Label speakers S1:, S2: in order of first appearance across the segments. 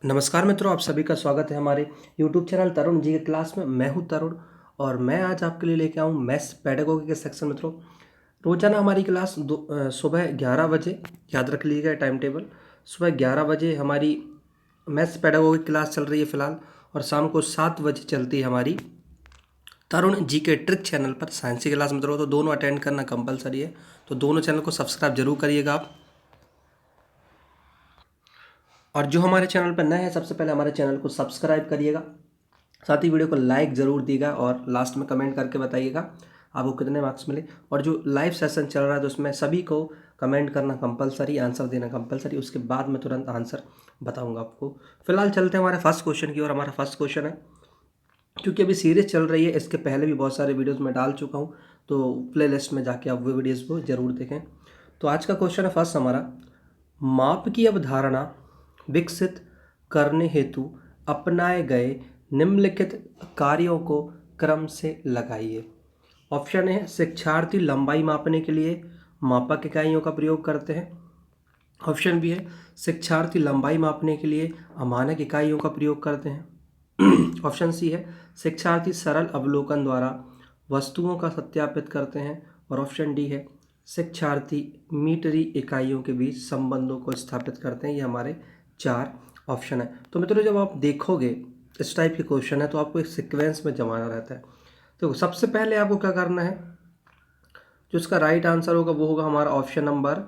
S1: नमस्कार मित्रों, आप सभी का स्वागत है हमारे YouTube चैनल तरुण जी के क्लास में। मैं हूं तरुण और मैं आज आपके लिए लेके आऊं मैथ्स पेडागोगी के सेक्शन। मित्रों, रोजाना हमारी क्लास सुबह 11 बजे, याद रख लीजिएगा टाइम टेबल। सुबह 11 बजे हमारी मैथ्स पेडागोगी क्लास चल रही है फिलहाल, और शाम को 7 बजे चलती है हमारी तरुण जी के ट्रिक चैनल पर साइंस की क्लास। मित्रों, तो दोनों अटेंड करना कंपलसरी है, तो दोनों चैनल को सब्सक्राइब जरूर करिएगा आप। और जो हमारे चैनल पर नए हैं, सबसे पहले हमारे चैनल को सब्सक्राइब करिएगा, साथ ही वीडियो को लाइक ज़रूर दीजिएगा और लास्ट में कमेंट करके बताइएगा आपको कितने मार्क्स मिले। और जो लाइव सेशन चल रहा है तो उसमें सभी को कमेंट करना कंपलसरी, आंसर देना कंपलसरी, उसके बाद मैं तुरंत आंसर बताऊंगा आपको। फिलहाल चलते हैं हमारे फर्स्ट क्वेश्चन की ओर। हमारा फर्स्ट क्वेश्चन है, क्योंकि अभी सीरीज चल रही है, इसके पहले भी बहुत सारे वीडियोज़ में डाल चुका हूँ, तो प्ले लिस्ट में जाके आप वो वीडियोज़ को ज़रूर देखें। तो आज का क्वेश्चन है फर्स्ट हमारा, माप की अवधारणा विकसित करने हेतु अपनाए गए निम्नलिखित कार्यों को क्रम से लगाइए। ऑप्शन है, शिक्षार्थी लंबाई मापने के लिए मापक इकाइयों का प्रयोग करते हैं। ऑप्शन बी है, शिक्षार्थी लंबाई मापने के लिए अमानक इकाइयों का प्रयोग करते हैं। ऑप्शन सी है, शिक्षार्थी सरल अवलोकन द्वारा वस्तुओं का सत्यापित करते हैं। और ऑप्शन डी है, शिक्षार्थी मीटरी इकाइयों के बीच संबंधों को स्थापित करते हैं। ये हमारे 4 ऑप्शन है। तो मित्रों, जब आप देखोगे इस टाइप के क्वेश्चन है तो आपको एक सीक्वेंस में जमाना रहता है। तो सबसे पहले आपको क्या करना है, जो इसका राइट आंसर होगा वो होगा हमारा ऑप्शन नंबर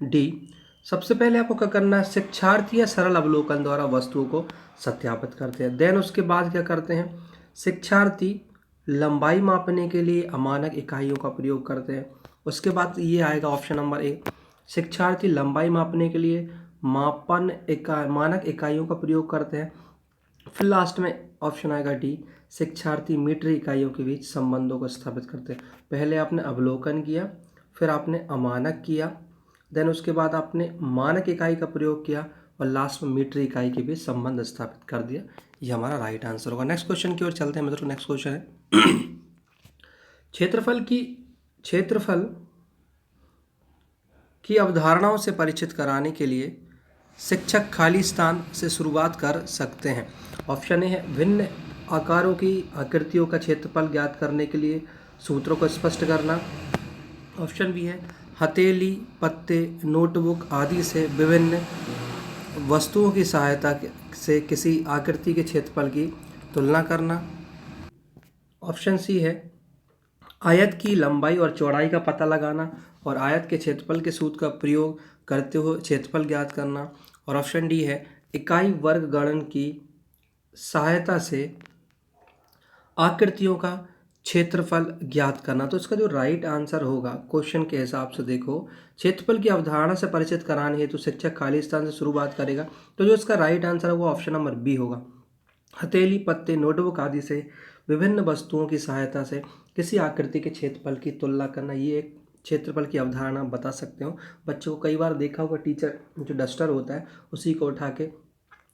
S1: डी। सबसे पहले आपको क्या करना है, शिक्षार्थी या सरल अवलोकन द्वारा वस्तुओं को सत्यापित करते हैं। देन उसके बाद क्या करते हैं, शिक्षार्थी लंबाई मापने के लिए अमानक इकाइयों का प्रयोग करते हैं। उसके बाद ये आएगा ऑप्शन नंबर ए, शिक्षार्थी लंबाई मापने के लिए मानक इकाइयों का प्रयोग करते हैं। फिर लास्ट में ऑप्शन आएगा डी, शिक्षार्थी मीटर इकाइयों के बीच संबंधों को स्थापित करते हैं। पहले आपने अवलोकन किया, फिर आपने अमानक किया, देन उसके बाद आपने मानक इकाई का प्रयोग किया, और लास्ट में मीटर इकाई के बीच संबंध स्थापित कर दिया। ये हमारा राइट आंसर होगा। नेक्स्ट क्वेश्चन की ओर चलते हैं मित्रों। नेक्स्ट क्वेश्चन है, क्षेत्रफल की अवधारणाओं से परिचित कराने के लिए शिक्षक खाली स्थान से शुरुआत कर सकते हैं। ऑप्शन ए है, भिन्न आकारों की आकृतियों का क्षेत्रफल ज्ञात करने के लिए सूत्रों को स्पष्ट करना। ऑप्शन बी है, हथेली, पत्ते, नोटबुक आदि से विभिन्न वस्तुओं की सहायता से किसी आकृति के क्षेत्रफल की तुलना करना। ऑप्शन सी है, आयत की लंबाई और चौड़ाई का पता लगाना और आयत के क्षेत्रफल के सूत्र का प्रयोग करते हुए क्षेत्रफल ज्ञात करना। और ऑप्शन डी है, इकाई वर्ग गणन की सहायता से आकृतियों का क्षेत्रफल ज्ञात करना। तो इसका जो राइट आंसर होगा क्वेश्चन के हिसाब से, देखो, क्षेत्रफल की अवधारणा से परिचित कराने हेतु शिक्षक खाली स्थान से शुरुआत करेगा, तो जो इसका राइट आंसर है वो ऑप्शन नंबर बी होगा। हथेली, पत्ते, नोटबुक आदि से विभिन्न वस्तुओं की सहायता से किसी आकृति के क्षेत्रफल की तुलना करना, ये एक क्षेत्रफल की अवधारणा बता सकते हो। बच्चों को कई बार देखा होगा, टीचर जो डस्टर होता है उसी को उठा के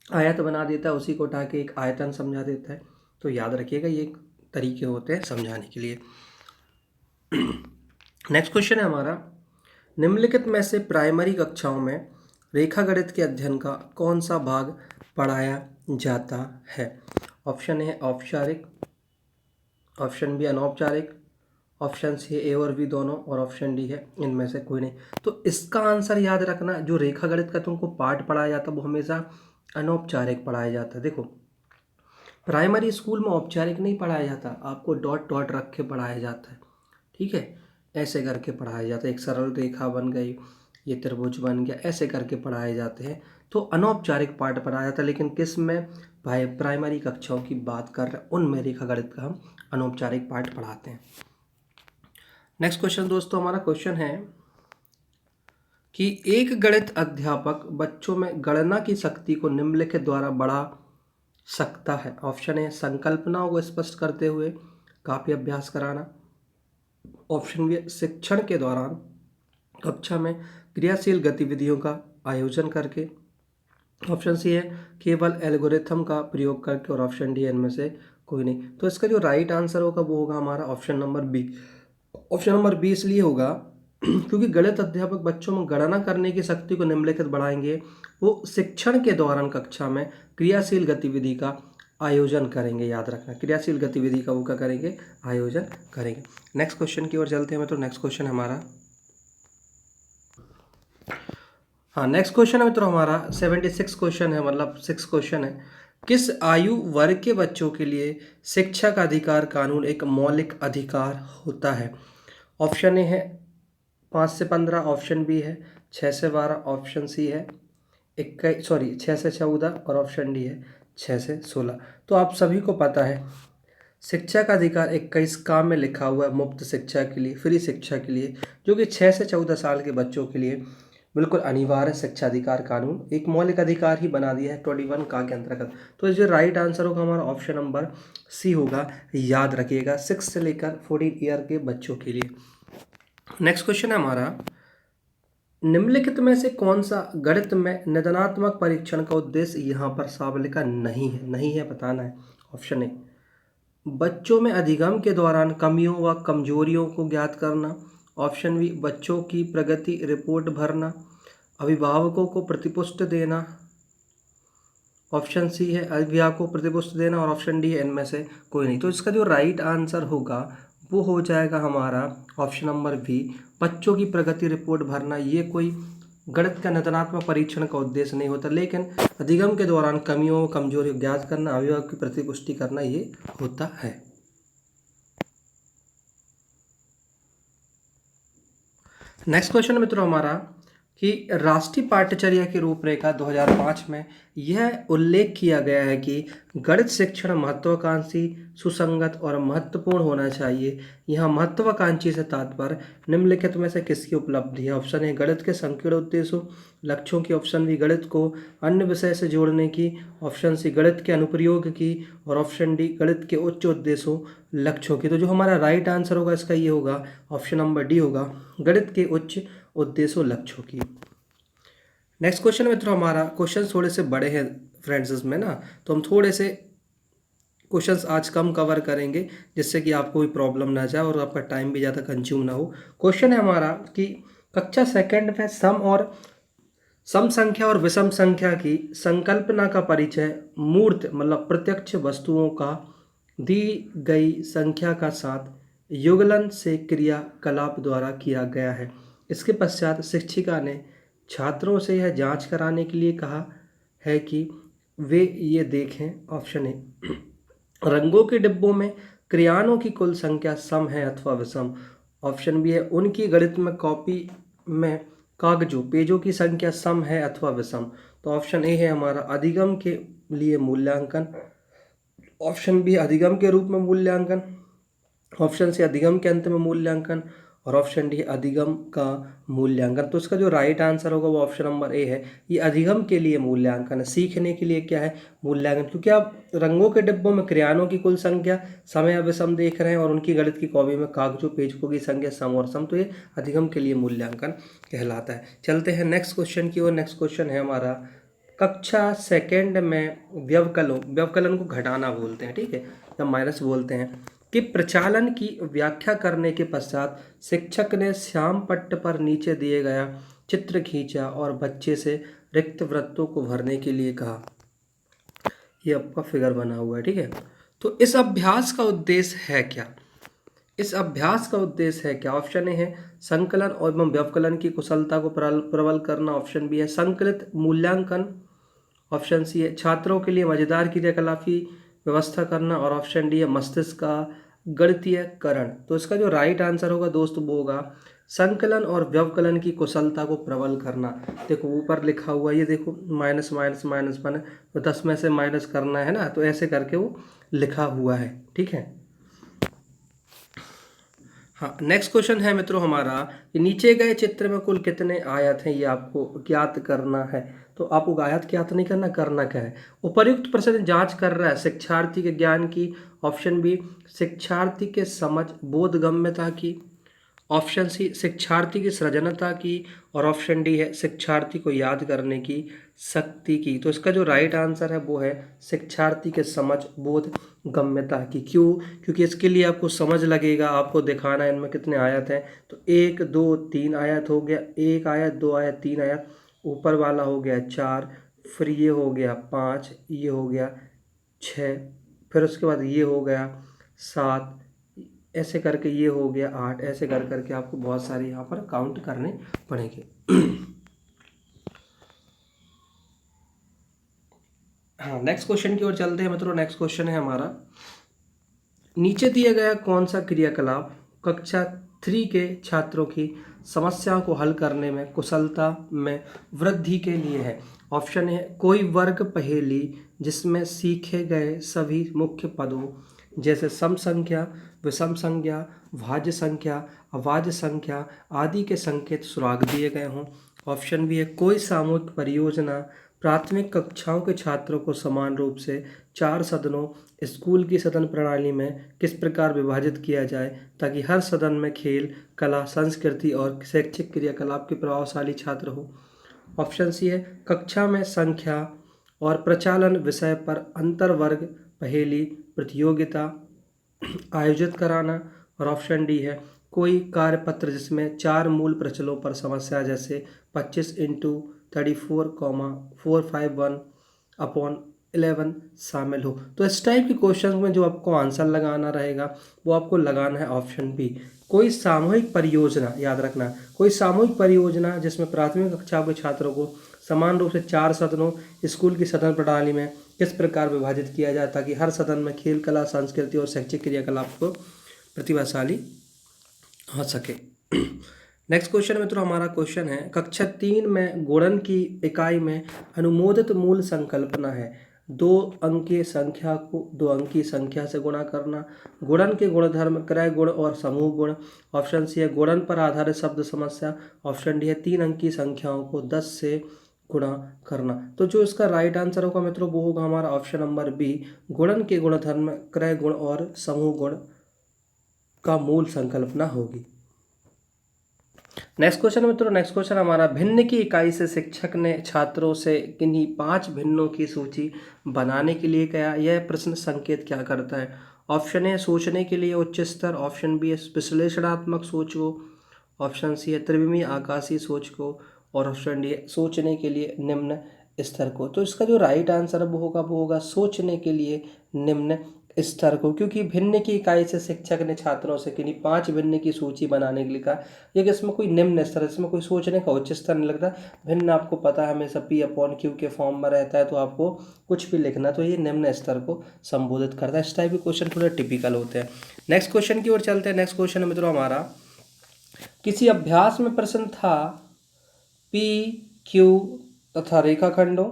S1: आयत बना देता है, उसी को उठा के एक आयतन समझा देता है। तो याद रखिएगा, ये एक तरीके होते हैं समझाने के लिए। नेक्स्ट क्वेश्चन है हमारा, निम्नलिखित में से प्राइमरी कक्षाओं में रेखागणित के अध्ययन का कौन सा भाग पढ़ाया जाता है। ऑप्शन है औपचारिक, ऑप्शन बी अनौपचारिक, ऑप्शन सी ए और बी दोनों, और ऑप्शन डी है इनमें से कोई नहीं। तो इसका आंसर याद रखना, जो रेखागणित का तुमको पार्ट पढ़ाया जाता है वो हमेशा अनौपचारिक पढ़ाया जाता है। देखो, प्राइमरी स्कूल में औपचारिक नहीं पढ़ाया जाता, आपको डॉट डॉट रख के पढ़ाया जाता है, ठीक है, ऐसे करके पढ़ाया जाता है। एक सरल रेखा बन गई, ये त्रिभुज बन गया, ऐसे करके पढ़ाए जाते हैं। तो अनौपचारिक पार्ट पढ़ाया जाता है, लेकिन किस में भाई, प्राइमरी कक्षाओं की बात कर रहे हैं उनमें रेखागणित का हम अनौपचारिक पार्ट पढ़ाते हैं। नेक्स्ट क्वेश्चन दोस्तों, हमारा क्वेश्चन है कि एक गणित अध्यापक बच्चों में गणना की शक्ति को निम्नलिखित द्वारा बढ़ा सकता है। ऑप्शन है, संकल्पनाओं को स्पष्ट करते हुए काफी अभ्यास कराना। ऑप्शन बी, शिक्षण के दौरान कक्षा में क्रियाशील गतिविधियों का आयोजन करके। ऑप्शन सी है, केवल एल्गोरिथम का प्रयोग करके। और ऑप्शन डी, इनमें से कोई नहीं। तो इसका जो राइट आंसर होगा वो होगा हमारा option number B. Option number B इसलिए होगा क्योंकि गणित अध्यापक बच्चों में गणना करने की शक्ति को निम्नलिखित बढ़ाएंगे। वो शिक्षण के दौरान कक्षा में क्रियाशील गतिविधि का आयोजन करेंगे। याद रखना, क्रियाशील गतिविधि का वो क्या करेंगे, आयोजन करेंगे। नेक्स्ट क्वेश्चन की ओर चलते हैं मित्रों। नेक्स्ट क्वेश्चन हमारा, हाँ नेक्स्ट क्वेश्चन है मित्रों हमारा 76 क्वेश्चन है, मतलब 6 क्वेश्चन है। किस आयु वर्ग के बच्चों के लिए शिक्षा का अधिकार कानून एक मौलिक अधिकार होता है? ऑप्शन ए है 5 से 15, ऑप्शन बी है 6 से 12, ऑप्शन सी है 6 से 14 और ऑप्शन डी है 6 से 16। तो आप सभी को पता है शिक्षा का अधिकार 21 का में लिखा हुआ है, मुफ्त शिक्षा के लिए, फ्री शिक्षा के लिए, जो कि 6 से 14 साल के बच्चों के लिए बिल्कुल अनिवार्य शिक्षा अधिकार कानून एक मौलिक अधिकार ही बना दिया है 21 का के अंतर्गत। तो जो राइट आंसर होगा हमारा ऑप्शन नंबर सी होगा, याद रखिएगा, 6 से लेकर 14 ईयर के बच्चों के लिए। नेक्स्ट क्वेश्चन है हमारा, निम्नलिखित में से कौन सा गणित में निदानात्मक परीक्षण का उद्देश्य यहाँ पर साफ लिखा नहीं है बताना है। ऑप्शन ए बच्चों में अधिगम के दौरान कमियों व कमजोरियों को ज्ञात करना, ऑप्शन बी बच्चों की प्रगति रिपोर्ट भरना, अभिभावकों को प्रतिपुष्टि देना, ऑप्शन सी है अभिभावकों को प्रतिपुष्टि देना और ऑप्शन डी है इनमें से कोई नहीं। तो इसका जो राइट आंसर होगा वो हो जाएगा हमारा ऑप्शन नंबर बी, बच्चों की प्रगति रिपोर्ट भरना। ये कोई गणित का निदानात्मक परीक्षण का उद्देश्य नहीं होता, लेकिन अधिगम के दौरान कमियों कमजोरियों ज्ञात करना, अभिभावक की प्रतिपुष्टि करना ये होता है। नेक्स्ट क्वेश्चन मित्रों हमारा कि राष्ट्रीय पाठ्यचर्या की रूपरेखा 2005 में यह उल्लेख किया गया है कि गणित शिक्षण महत्वाकांक्षी, सुसंगत और महत्वपूर्ण होना चाहिए। यहाँ महत्वाकांक्षी से तात्पर्य निम्नलिखित में से किसकी उपलब्धि है? ऑप्शन ए गणित के संकीर्ण उद्देश्यों लक्ष्यों की, ऑप्शन बी गणित को अन्य विषय से जोड़ने की, ऑप्शन सी गणित के अनुप्रयोग की और ऑप्शन डी गणित के उच्च उद्देश्यों लक्ष्यों की। तो जो हमारा राइट आंसर होगा इसका ये होगा ऑप्शन नंबर डी होगा, गणित के उच्च उद्देश्यों लक्ष्यों की। नेक्स्ट क्वेश्चन मित्रों हमारा, क्वेश्चन थोड़े से बड़े हैं फ्रेंड्स इसमें ना, तो हम थोड़े से क्वेश्चंस आज कम कवर करेंगे जिससे कि आपको कोई प्रॉब्लम ना जाए और आपका टाइम भी ज़्यादा कंज्यूम ना हो। क्वेश्चन है हमारा कि कक्षा सेकंड में सम संख्या और विषम संख्या की संकल्पना का परिचय मूर्त मतलब प्रत्यक्ष वस्तुओं का दी गई संख्या का साथ युगलन से क्रियाकलाप द्वारा किया गया है। इसके पश्चात शिक्षिका ने छात्रों से यह जांच कराने के लिए कहा है कि वे ये देखें, ऑप्शन ए रंगों के डिब्बों में क्रेयॉनों की कुल संख्या सम है अथवा विषम, ऑप्शन बी है उनकी गणित में कॉपी में कागजों पेजों की संख्या सम है अथवा विषम। तो ऑप्शन ए है हमारा अधिगम के लिए मूल्यांकन, ऑप्शन बी अधिगम के रूप में मूल्यांकन, ऑप्शन सी अधिगम के अंत में मूल्यांकन और ऑप्शन डी अधिगम का मूल्यांकन। तो इसका जो राइट आंसर होगा वो ऑप्शन नंबर ए है, ये अधिगम के लिए मूल्यांकन है, सीखने के लिए क्या है मूल्यांकन। क्योंकि आप रंगों के डिब्बों में क्रेयॉनों की कुल संख्या सम या विषम देख रहे हैं और उनकी गणित की कॉपी में कागजों पेजों की संख्या सम और सम, तो ये अधिगम के लिए मूल्यांकन कहलाता है। चलते हैं नेक्स्ट क्वेश्चन की ओर। नेक्स्ट क्वेश्चन है हमारा कक्षा सेकेंड में व्यवकलन को घटाना बोलते हैं, ठीक है, या माइनस बोलते हैं, कि प्रचालन की व्याख्या करने के पश्चात शिक्षक ने श्याम पट्ट पर नीचे दिए गया चित्र खींचा और बच्चे से रिक्त वृत्तों को भरने के लिए कहा। ये आपका फिगर बना हुआ है, ठीक है। तो इस अभ्यास का उद्देश्य है क्या? इस अभ्यास का उद्देश्य है क्या? ऑप्शन ए है संकलन और व्यवकलन की कुशलता को प्रबल करना, ऑप्शन बी है संकलित मूल्यांकन, ऑप्शन सी है छात्रों के लिए मजेदार क्रियाकलाप की व्यवस्था करना और ऑप्शन डी है मस्तिष्क का गणितीयकरण। तो इसका जो राइट आंसर होगा दोस्त वो होगा संकलन और व्यवकलन की कुशलता को प्रबल करना। देखो ऊपर लिखा हुआ ये देखो माइनस माइनस माइनस बने तो 10 में से माइनस करना है ना, तो ऐसे करके वो लिखा हुआ है, ठीक है। हाँ नेक्स्ट क्वेश्चन है मित्रों हमारा कि नीचे गए चित्र में कुल कितने आयत हैं ये आपको ज्ञात करना है। तो आपको आयत ज्ञात नहीं करना क्या है, उपर्युक्त प्रश्न जांच कर रहा है शिक्षार्थी के ज्ञान की, ऑप्शन बी शिक्षार्थी के समझ बोधगम्यता की, ऑप्शन सी शिक्षार्थी की सृजनता की, और ऑप्शन डी है शिक्षार्थी को याद करने की शक्ति की। तो इसका जो राइट आंसर है वो है शिक्षार्थी के समझ बोध गम्यता की। क्यों? क्योंकि इसके लिए आपको समझ लगेगा, आपको दिखाना है इनमें कितने आयत हैं। तो 1 2 3 आयत हो गया, 1 आयत 2 आयत 3 आयत, ऊपर वाला हो गया 4, फिर ये हो गया 5, ये हो गया 6, फिर उसके बाद ये हो गया 7, ऐसे करके ये हो गया 8, ऐसे कर करके आपको बहुत सारे यहाँ पर काउंट करने पड़ेंगे। हाँ, नेक्स्ट क्वेश्चन की ओर चलते हैं मित्रों। नेक्स्ट क्वेश्चन है हमारा, नीचे दिया गया कौन सा क्रियाकलाप कक्षा 3 के छात्रों की समस्याओं को हल करने में कुशलता में वृद्धि के लिए है? ऑप्शन है कोई वर्ग पहेली जिसमें सीखे गए सभी मुख्य पदों जैसे सम संख्या, विषम संख्या, भाज्य संख्या, अभाज्य संख्या आदि के संकेत सुराग दिए गए हों। ऑप्शन बी है कोई सामूहिक परियोजना प्राथमिक कक्षाओं के छात्रों को समान रूप से 4 सदनों स्कूल की सदन प्रणाली में किस प्रकार विभाजित किया जाए ताकि हर सदन में खेल, कला, संस्कृति और शैक्षिक क्रियाकलाप के प्रभावशाली छात्र हो। ऑप्शन सी है कक्षा में संख्या और प्रचालन विषय पर अंतर वर्ग पहेली प्रतियोगिता आयोजित कराना। और ऑप्शन डी है कोई कार्यपत्र जिसमें 4 मूल प्रचलों पर समस्या जैसे 25 इंटू 34,451/11 शामिल हो। तो इस टाइप के क्वेश्चन में जो आपको आंसर लगाना रहेगा वो आपको लगाना है ऑप्शन बी, कोई सामूहिक परियोजना। याद रखना, कोई सामूहिक परियोजना जिसमें प्राथमिक कक्षाओं के छात्रों को समान रूप से 4 सदनों स्कूल की सदन प्रणाली में किस प्रकार विभाजित किया जाए ताकि हर सदन में खेल, कला, संस्कृति और शैक्षिक क्रियाकलाप को प्रतिभाशाली हो सके। नेक्स्ट क्वेश्चन मित्रों हमारा क्वेश्चन है, कक्षा 3 में गुणन की इकाई में अनुमोदित मूल संकल्पना है 2 अंकीय संख्या को 2 अंकीय संख्या से गुणा करना। गुणन के गुणधर्म क्रय गुण और समूह गुण। ऑप्शन सी है गुणन पर आधारित शब्द समस्या। ऑप्शन डी है 3 अंकीय संख्याओं को 10 से गुणा करना। तो जो इसका राइट आंसर होगा मित्रों वो होगा हमारा ऑप्शन नंबर बी, गुणन के गुणधर्म क्रय गुण और समूह गुण का मूल संकल्पना होगी। नेक्स्ट क्वेश्चन मित्रों, नेक्स्ट क्वेश्चन हमारा, भिन्न की इकाई से शिक्षक ने छात्रों से किन्हीं 5 भिन्नों की सूची बनाने के लिए कहा। यह प्रश्न संकेत क्या करता है? ऑप्शन ए सोचने के लिए उच्च स्तर, ऑप्शन बी है विश्लेषणात्मक सोच को, ऑप्शन सी है त्रिविमीय आकाशीय सोच को, और ऑप्शन डी है सोचने के लिए निम्न स्तर को। तो इसका जो राइट आंसर वो होगा सोचने के लिए निम्न स्तर को, क्योंकि भिन्न की इकाई से शिक्षक ने छात्रों से किन्हीं 5 भिन्न की सूची बनाने के लिए कहा। ये इसमें कोई निम्न स्तर, इसमें कोई सोचने का उच्च स्तर नहीं लगता। भिन्न आपको पता है हमेशा P/Q के फॉर्म में रहता है, तो आपको कुछ भी लिखना, तो ये निम्न स्तर को संबोधित करता है। इस टाइप के क्वेश्चन थोड़े टिपिकल होते हैं। नेक्स्ट क्वेश्चन की ओर चलते हैं। नेक्स्ट क्वेश्चन मित्रों हमारा, किसी अभ्यास में प्रश्न था P/Q तथा रेखाखंडों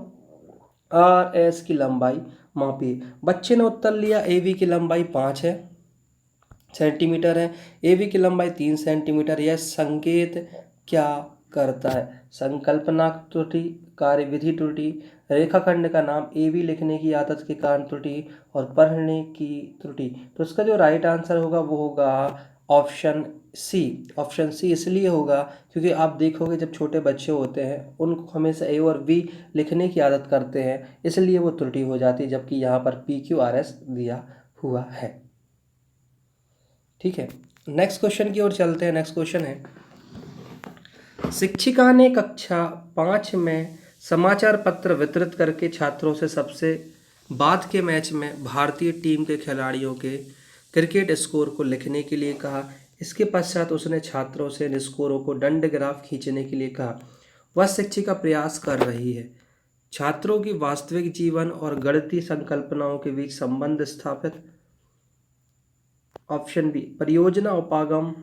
S1: RS की लंबाई मापिए। बच्चे ने उत्तर लिया AB की लंबाई 5 सेंटीमीटर है, AB की लंबाई 3 सेंटीमीटर। यह संकेत क्या करता है? संकल्पनात्मक त्रुटि, कार्यविधि त्रुटि, रेखाखंड का नाम AB लिखने की आदत के कारण त्रुटि, और पढ़ने की त्रुटि। तो इसका जो राइट आंसर होगा वो होगा ऑप्शन सी। ऑप्शन सी इसलिए होगा क्योंकि आप देखोगे जब छोटे बच्चे होते हैं उनको हमेशा A और B लिखने की आदत करते हैं, इसलिए वो त्रुटि हो जाती है, जबकि यहाँ पर PQRS दिया हुआ है। ठीक है, नेक्स्ट क्वेश्चन की ओर चलते हैं। नेक्स्ट क्वेश्चन है, शिक्षिका ने कक्षा 5 में समाचार पत्र वितरित करके छात्रों से सबसे बाद के मैच में भारतीय टीम के खिलाड़ियों के क्रिकेट स्कोर को लिखने के लिए कहा। इसके पश्चात उसने छात्रों से इन स्कोरों को दंड ग्राफ खींचने के लिए कहा। वह शिक्षिका प्रयास कर रही है छात्रों की वास्तविक जीवन और गणितीय संकल्पनाओं के बीच संबंध स्थापित। ऑप्शन बी परियोजना उपागम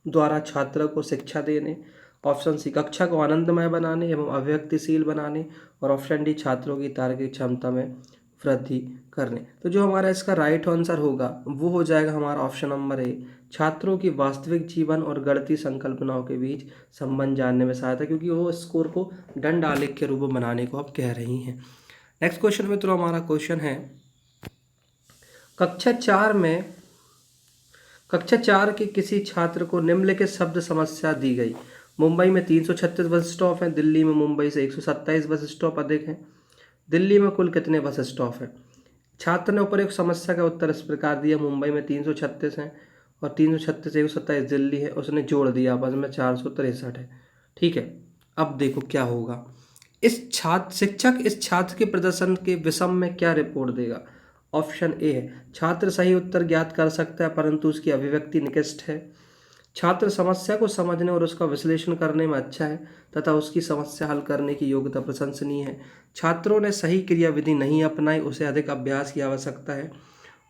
S1: द्वारा छात्रों को शिक्षा देने, ऑप्शन सी कक्षा को आनंदमय बनाने एवं अभिव्यक्तिशील बनाने, और ऑप्शन डी छात्रों की तार्किक क्षमता में वृद्धि करने। तो जो हमारा इसका राइट आंसर होगा वो हो जाएगा हमारा ऑप्शन नंबर ए, छात्रों की वास्तविक जीवन और गणितीय संकल्पनाओं के बीच संबंध जानने में सहायता, क्योंकि वो स्कोर को दंड आलेख के रूप में बनाने को आप कह रही हैं। नेक्स्ट क्वेश्चन में तो हमारा क्वेश्चन है, कक्षा 4 में कक्षा 4 के किसी छात्र को निम्नलिखित शब्द समस्या दी गई। मुंबई में 336 बस स्टॉप हैं, दिल्ली में मुंबई से 127 बस स्टॉप अधिक हैं। दिल्ली में कुल कितने बस स्टॉप हैं? छात्र ने उपरोक्त समस्या का उत्तर इस प्रकार दिया, मुंबई में 336 हैं और 336 127 दिल्ली है, उसने जोड़ दिया आपस में 463 है। ठीक है, अब देखो क्या होगा। शिक्षक इस छात्र के प्रदर्शन के विषम में क्या रिपोर्ट देगा? ऑप्शन ए है, छात्र सही उत्तर ज्ञात कर सकता है परंतु उसकी अभिव्यक्ति निकृष्ट है। छात्र समस्या को समझने और उसका विश्लेषण करने में अच्छा है तथा उसकी समस्या हल करने की योग्यता प्रशंसनीय है। छात्रों ने सही क्रियाविधि नहीं अपनाई, उसे अधिक अभ्यास की आवश्यकता है।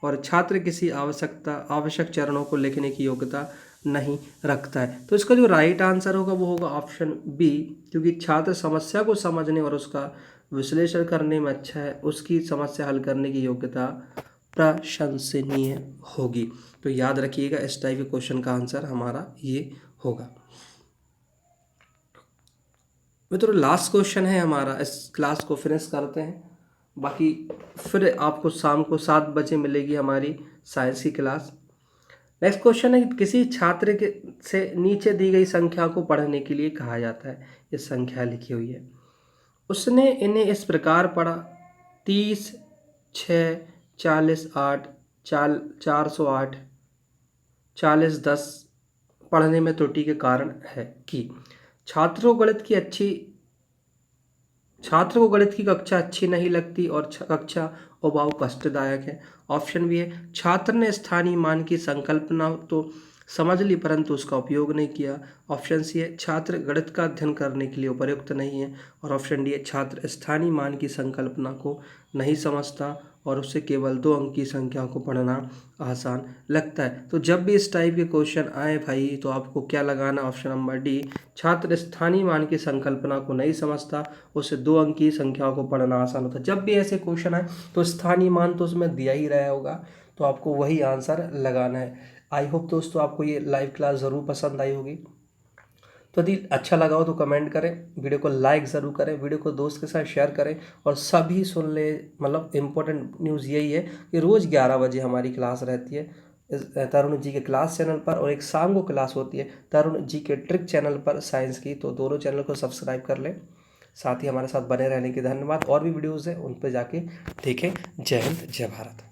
S1: और छात्र किसी आवश्यक चरणों को लिखने की योग्यता नहीं रखता है। तो इसका जो राइट आंसर होगा वो होगा ऑप्शन बी, क्योंकि छात्र समस्या को समझने और उसका विश्लेषण करने में अच्छा है, उसकी समस्या हल करने की योग्यता प्रशंसनीय होगी। तो याद रखिएगा इस टाइप के क्वेश्चन का आंसर हमारा ये होगा। मित्रों लास्ट क्वेश्चन है हमारा, इस क्लास को फिनिश करते हैं, बाकी फिर आपको शाम को 7 बजे मिलेगी हमारी साइंस की क्लास। नेक्स्ट क्वेश्चन है कि किसी छात्र के से नीचे दी गई संख्या को पढ़ने के लिए कहा जाता है। ये संख्या लिखी हुई है, उसने इन्हें इस प्रकार पढ़ा, 30, 6, 40, 8, 408, 40, 10 पढ़ने में त्रुटि के कारण है कि छात्र को गणित की कक्षा अच्छी नहीं लगती और कक्षा अभाव कष्टदायक है। ऑप्शन बी है, छात्र ने स्थानीय मान की संकल्पना तो समझ ली परंतु उसका उपयोग नहीं किया। ऑप्शन सी है, छात्र गणित का अध्ययन करने के लिए उपयुक्त नहीं है। और ऑप्शन डी है, छात्र स्थानीय मान की संकल्पना को नहीं समझता और उससे केवल 2 अंक की संख्या को पढ़ना आसान लगता है। तो जब भी इस टाइप के क्वेश्चन आए भाई तो आपको क्या लगाना, ऑप्शन नंबर डी, छात्र स्थानीय मान की संकल्पना को नहीं समझता, उससे 2 अंक की संख्या को पढ़ना आसान होता है। जब भी ऐसे क्वेश्चन आए तो स्थानीय मान तो उसमें दिया ही रहा होगा, तो आपको वही आंसर लगाना है। आई होप दोस्तों आपको ये लाइव क्लास ज़रूर पसंद आई होगी। तो यदि अच्छा लगा हो तो कमेंट करें, वीडियो को लाइक ज़रूर करें, वीडियो को दोस्त के साथ शेयर करें और सभी सुन ले। मतलब इम्पोर्टेंट न्यूज़ यही है कि रोज़ 11 बजे हमारी क्लास रहती है तरुण जी के क्लास चैनल पर, और एक शाम को क्लास होती है तरुण जी के ट्रिक चैनल पर साइंस की। तो दोनों चैनल को सब्सक्राइब कर लें, साथ ही हमारे साथ बने रहने के धन्यवाद। और भी वीडियोज़ हैं उन पर जाके देखें। जय हिंद, जय भारत।